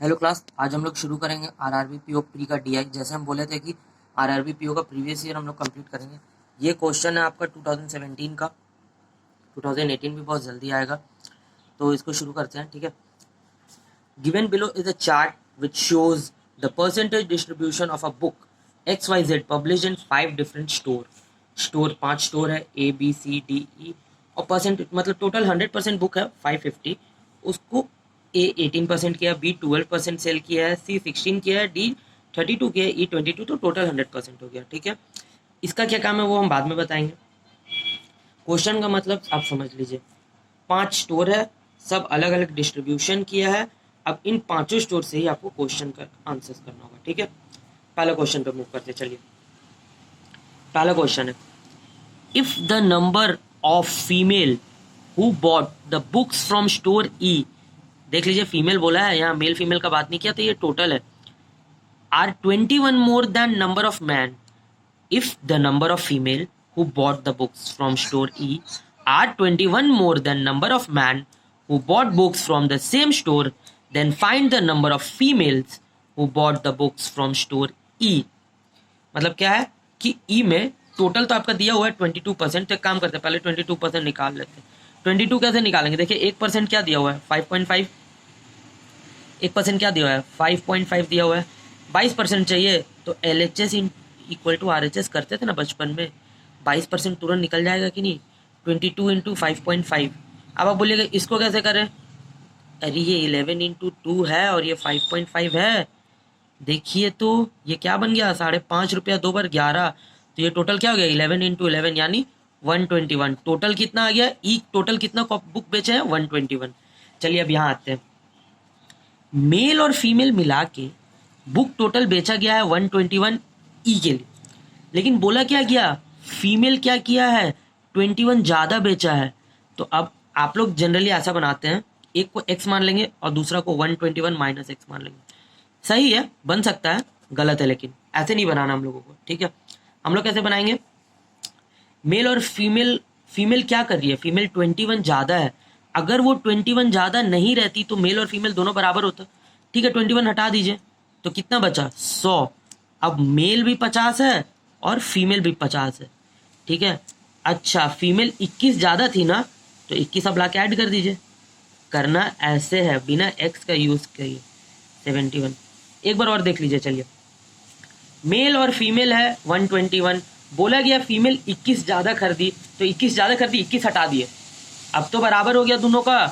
Hello class, आज हम लोग शुरू करेंगे आरआरबी पीओ प्री का डीआई। जैसे हम बोले थे कि आरआरबी पीओ का प्रीवियस ईयर हम लोग कंप्लीट करेंगे। ये क्वेश्चन है आपका 2017 का। 2018 भी बहुत जल्दी आएगा, तो इसको शुरू करते हैं। ठीक है। Given below is a chart which shows the percentage distribution of a book XYZ publish in 5 different store 5 store है, ABCDE। और परसेंट मतलब टोटल 100% बुक है 550। उसको A 18% किया, B 12% सेल किया है, C 16 किया है, D 32 किया है, E 22, तो टोटल 100% हो गया। ठीक है। इसका क्या काम है वो हम बाद में बताएंगे। क्वेश्चन का मतलब आप समझ लीजिए, 5 स्टोर है, सब अलग अलग डिस्ट्रीब्यूशन किया है। अब इन पांचों स्टोर से ही आपको क्वेश्चन का आंसर करना होगा। ठीक है। पहला क्वेश्चन पे मूव करते चलिए। पहला क्वेश्चन है, if the number of female who bought the books from store E, देख लीजिए फीमेल बोला है, यहाँ मेल फीमेल का बात नहीं किया, तो ये टोटल है, are 21 more than number of man. If the number of female who bought the books from store E are 21 more than number of man who bought books from the same store, then find the number of females who bought the books from store E. मतलब क्या है कि ई में total तो आपका दिया हुआ है 22%। तो एक काम करते हैं, पहले 22% निकाल लेते हैं। 22 कैसे निकालेंगे? देखिए 1% क्या दिया हुआ है 5.5। 1% क्या दिया हुआ है 5.5 दिया हुआ है। 22% चाहिए, तो LHS इक्वल टू RHS करते थे ना बचपन में। 22% तुरंत निकल जाएगा कि नहीं। 22 इंटू 5.5। अब आप बोलिएगा इसको कैसे करें? अरे ये 11 इंटू 2 है और ये 5.5 है। देखिए तो ये क्या बन गया, ₹5.5 2 बार 11। तो ये टोटल क्या हो गया 11 इंटू 11 यानी 121। टोटल कितना आ गया? ई टोटल कितना बुक बेचे हैं 121। चलिए अब यहाँ आते हैं, मेल और फीमेल मिला के बुक टोटल बेचा गया है 121 ई के लिए। लेकिन बोला क्या गया, फीमेल क्या किया है 21 ज़्यादा बेचा है। तो अब आप लोग जनरली ऐसा बनाते हैं, एक को x मान लेंगे और दूसरा को 121 माइनस एक्स मान लेंगे। सही है, बन सकता है, गलत है, लेकिन ऐसे नहीं बनाना हम लोगों को। ठीक है। हम लोग कैसे बनाएंगे, मेल और फीमेल, फीमेल क्या कर रही है, फीमेल 21 ज़्यादा है। अगर वो 21 ज़्यादा नहीं रहती तो मेल और फीमेल दोनों बराबर होता। ठीक है, 21 हटा दीजिए तो कितना बचा 100। अब मेल भी 50 है और फीमेल भी 50 है। ठीक है। अच्छा, फीमेल 21 ज़्यादा थी ना, तो 21 अब ला के ऐड कर दीजिए। करना ऐसे है, बिना एक्स का यूज़ करिए। 71। एक बार और देख लीजिए। चलिए, मेल और फीमेल है 121, बोला गया फीमेल 21 ज़्यादा कर दी, तो 21 ज़्यादा कर दी, 21 हटा दिए। अब तो बराबर हो गया दोनों का,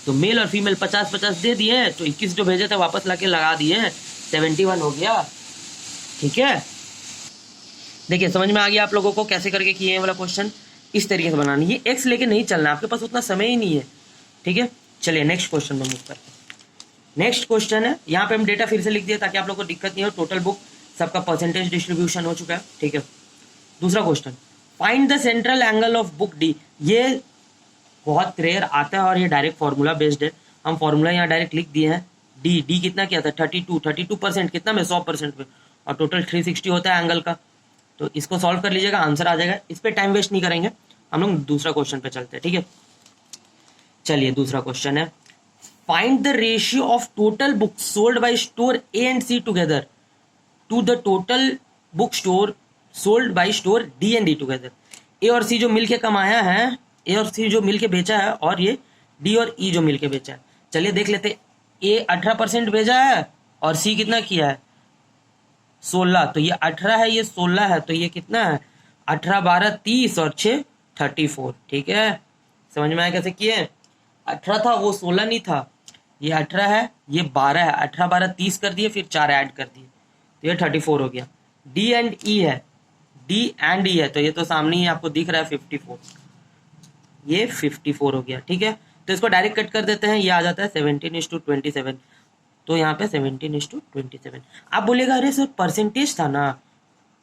तो मेल और फीमेल 50-50 दे दिए, तो 21 जो भेजे थे वापस लाके लगा दिए, 71 हो गया। ठीक है। देखिए समझ में आ गया आप लोगों को कैसे करके किए हैं वाला क्वेश्चन। इस तरीके से बनानी, ये एक्स लेके नहीं चलना, आपके पास उतना समय ही नहीं है। ठीक है। चलिए नेक्स्ट क्वेश्चन में मूव करते हैं। नेक्स्ट क्वेश्चन है, यहाँ पे हम डेटा फिर से लिख दिए ताकि आप लोग को दिक्कत नहीं हो। टोटल बुक सबका परसेंटेज डिस्ट्रीब्यूशन हो चुका है। ठीक है। दूसरा question, find the central angle of book D. ये बहुत रेयर आता है और ये डायरेक्ट फॉर्मूला बेस्ड है। हम फॉर्मूला यहाँ डायरेक्ट लिख दिए हैं। डी कितना किया था 32% कितना में 100% में, और टोटल 360 होता है एंगल का। तो इसको सॉल्व कर लीजिएगा, आंसर आ जाएगा। इस पर टाइम वेस्ट नहीं करेंगे, हम लोग दूसरा क्वेश्चन पे चलते हैं। ठीक है। चलिए दूसरा क्वेश्चन है, find the ratio of total book sold by store A and C together to the total book store sold by store D and D together. A और सी जो मिलके कमाया है, ए और सी जो मिलके बेचा है, और ये डी और ई जो मिलके बेचा है। चलिए देख लेते, ए 18% भेजा है और सी कितना किया है 16। तो ये 18 है, ये 16 है, तो ये कितना है 18 12 30 और 6 34। ठीक है। समझ में आया कैसे किए? 18 था वो 16 नहीं था, ये 18 है ये 12 है, 18 12 30 कर दिए, फिर 4 ऐड कर दिए, तो ये 34 हो गया। डी एंड ई है, डी एंड ई है, तो ये तो सामने ही आपको दिख रहा है 54, ये 54 हो गया। ठीक है। तो इसको डायरेक्ट कट कर देते हैं, ये आ जाता है 17:27। तो यहाँ पे 17:27। आप बोलेगा अरे सर परसेंटेज था ना,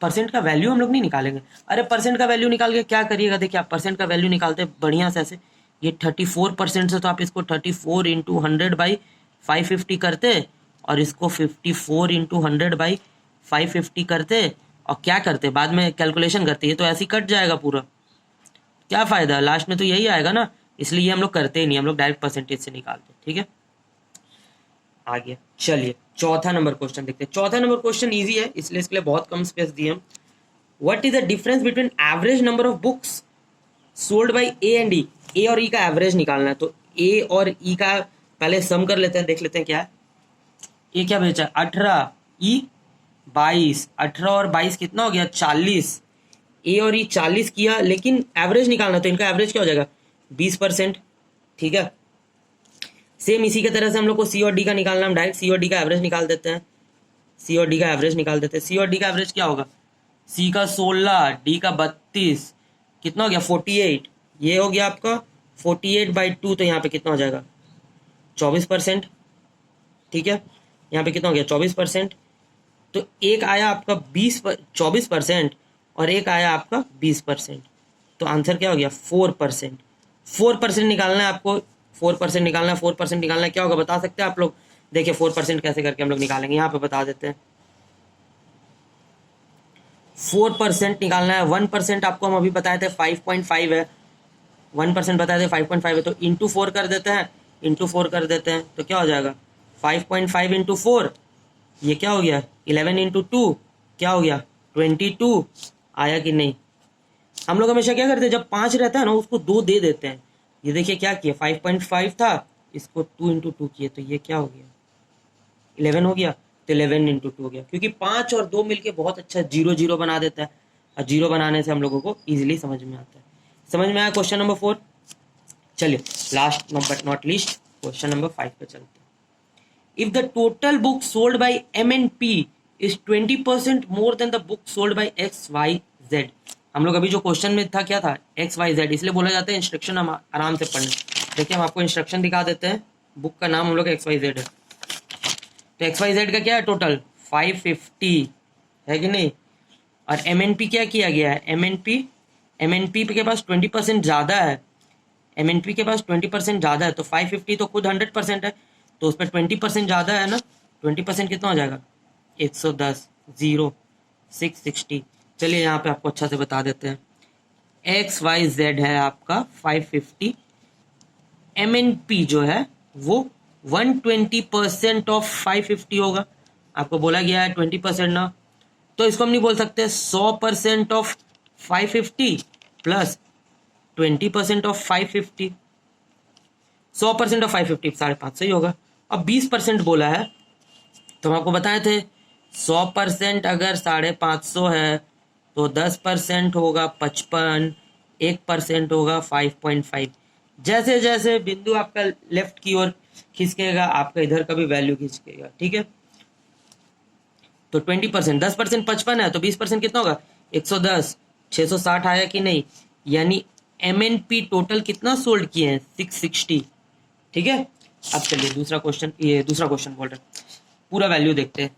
परसेंट का वैल्यू हम लोग नहीं निकालेंगे। अरे परसेंट का वैल्यू निकाल के क्या करिएगा, देखिए आप परसेंट का वैल्यू निकालते बढ़िया से ऐसे, ये 34% से, तो आप इसको 34 इंटू 100/550 करते, और इसको 54 इंटू 100/550 करते, और क्या करते बाद में कैलकुलेशन करते, ये तो ऐसे ही कट जाएगा पूरा। क्या फायदा, लास्ट में तो यही आएगा ना, इसलिए हम लोग करते ही नहीं, हम लोग डायरेक्ट परसेंटेज से निकालते। ठीक है। 34 इंटू 100/550 ठीक है। आ गया। चलिए चौथा नंबर क्वेश्चन देखते हैं। चौथा नंबर क्वेश्चन इजी है, इसलिए इसके लिए बहुत कम स्पेस दिए हम। What is the difference between average number of books sold by A and E? A और ई का एवरेज निकालना है, तो ए और ई का पहले सम कर लेते हैं, देख लेते हैं क्या है। ए क्या बेचा? 18, ई 22, 18 और 22 कितना हो गया? 40। ए और ई 40 किया, लेकिन एवरेज निकालना, तो इनका एवरेज क्या हो जाएगा? 20%। ठीक है, सेम इसी के तरह से हम लोग को सी और डी का निकालना, हम डायरेक्ट सी और डी का एवरेज निकाल देते हैं। सी और डी का एवरेज निकाल देते हैं। सी और डी का एवरेज क्या होगा? सी का 16, डी का 32, कितना हो गया? 48। ये हो गया आपका 48/2, तो यहाँ पे कितना हो जाएगा? 24%। ठीक है, यहाँ पे कितना हो गया? 24%। तो एक आया आपका 24% और एक आया आपका 20%, तो आंसर क्या हो गया? 4%। 4% निकालना है आपको, 4% निकालना है। 4% निकालना है, क्या होगा बता सकते हैं आप लोग? देखिए 4% कैसे करके हम लोग निकालेंगे, यहाँ पे बता देते हैं। 4% निकालना है, 1% आपको हम अभी बताए थे 5.5 है, 1% बताए थे 5.5 है, तो इंटू 4 कर देते हैं, इंटू 4 कर देते हैं, तो क्या हो जाएगा? 5.5 इंटू 4, ये क्या हो गया? 11 इंटू 2 क्या हो गया? 22। आया कि नहीं? हम लोग हमेशा क्या करते हैं, जब 5 रहता है ना उसको 2 दे देते हैं। ये देखिए क्या किया, 5.5 था, इसको 2 इंटू 2 किए, तो ये क्या हो गया? 11 हो गया, तो 11 इंटू 2 हो गया, क्योंकि 5 और 2 मिलके बहुत अच्छा 0 0 बना देता है, और 0 बनाने से हम लोगों को इजीली समझ में आता है। समझ में आया क्वेश्चन नंबर 4? चलिए last but not least question number 5 पे चलते हैं। If the total book sold bye M&P is 20% more than the book sold bye XYZ। हम लोग अभी जो क्वेश्चन में था क्या था? XYZ, इसलिए बोला जाता है इंस्ट्रक्शन हम आराम से पढ़ें। देखिए हम आपको इंस्ट्रक्शन दिखा देते हैं, बुक का नाम हम लोग XYZ है, तो XYZ का क्या है? टोटल 550 है कि नहीं? और M&P क्या किया गया है? M&P के पास 20% ज़्यादा है, M&P के पास 20% ज़्यादा है, तो 550 तो खुद 100% है, तो उस पर 20% ज़्यादा है ना, 20% कितना हो जाएगा? 110, 0, 660। चलिए यहाँ पे आपको अच्छा से बता देते हैं। XYZ है आपका 550, M&P जो है वो 120% ऑफ 550 होगा। आपको बोला गया है 20% ना, तो इसको हम नहीं बोल सकते 100% ऑफ 550 प्लस 20% ऑफ 550। 100% ऑफ 550 550 ही होगा। अब 20% बोला है, तो हम आपको बताए थे 100% अगर 550 है तो 10% होगा 55, 1% होगा 5.5। जैसे जैसे बिंदु आपका लेफ्ट की ओर खिसकेगा, आपका इधर का भी वैल्यू खिसकेगा। ठीक है, तो 20%, 10% 55 है, तो 20% कितना होगा? 110, 660 आया कि नहीं? यानी M&P टोटल कितना सोल्ड किए हैं? 660। ठीक है, अब चलिए दूसरा क्वेश्चन, ये दूसरा क्वेश्चन बोल रहे हैं, पूरा वैल्यू देखते हैं।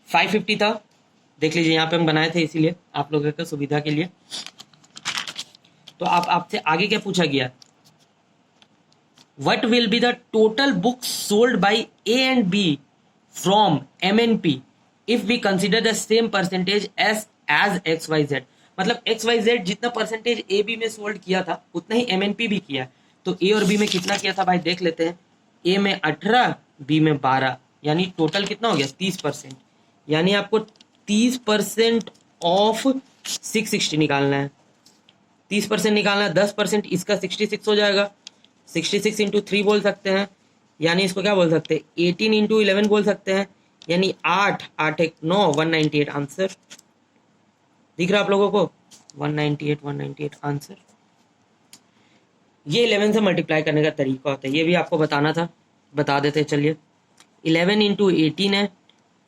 550 था, देख लीजिए यहाँ पे हम बनाए थे इसीलिए आप लोगों की सुविधा के लिए। तो आपसे आगे क्या पूछा गया? What will be the total books sold by A and B from M&P if we consider the same percentage as XYZ। मतलब XYZ जितना परसेंटेज A B में सोल्ड किया था उतना ही M&P भी किया। तो A और B में कितना किया था भाई देख लेते हैं। A में 18, B में 12, यानी टोटल कितना हो गया? 30%। यानी आपको 30% ऑफ 660 निकालना है। 30% निकालना है, 10% इसका 66 हो जाएगा। 66 इंटू 3 बोल सकते हैं, यानी इसको क्या बोल सकते हैं? 18 इंटू 11 बोल सकते हैं, यानी 8, 8 1 9, 198 आंसर दिख रहा आप लोगों को? 198 आंसर। ये 11 से मल्टीप्लाई करने का तरीका होता है, ये भी आपको बताना था, बता देते। चलिए 11 इंटू 18 है,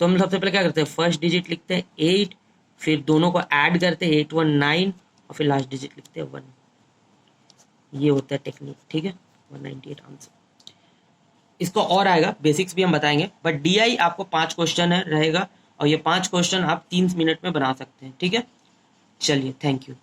तो हम सबसे पहले क्या करते हैं? फर्स्ट डिजिट लिखते हैं 8, फिर दोनों को ऐड करते हैं 8 1 9, और फिर लास्ट डिजिट लिखते हैं 1। ये होता है टेक्निक। ठीक है, 198 आंसर। इसको और आएगा, बेसिक्स भी हम बताएंगे, बट DI आपको 5 क्वेश्चन है रहेगा, और ये 5 क्वेश्चन आप 3 मिनट में बना सकते हैं। ठीक है, चलिए थैंक यू।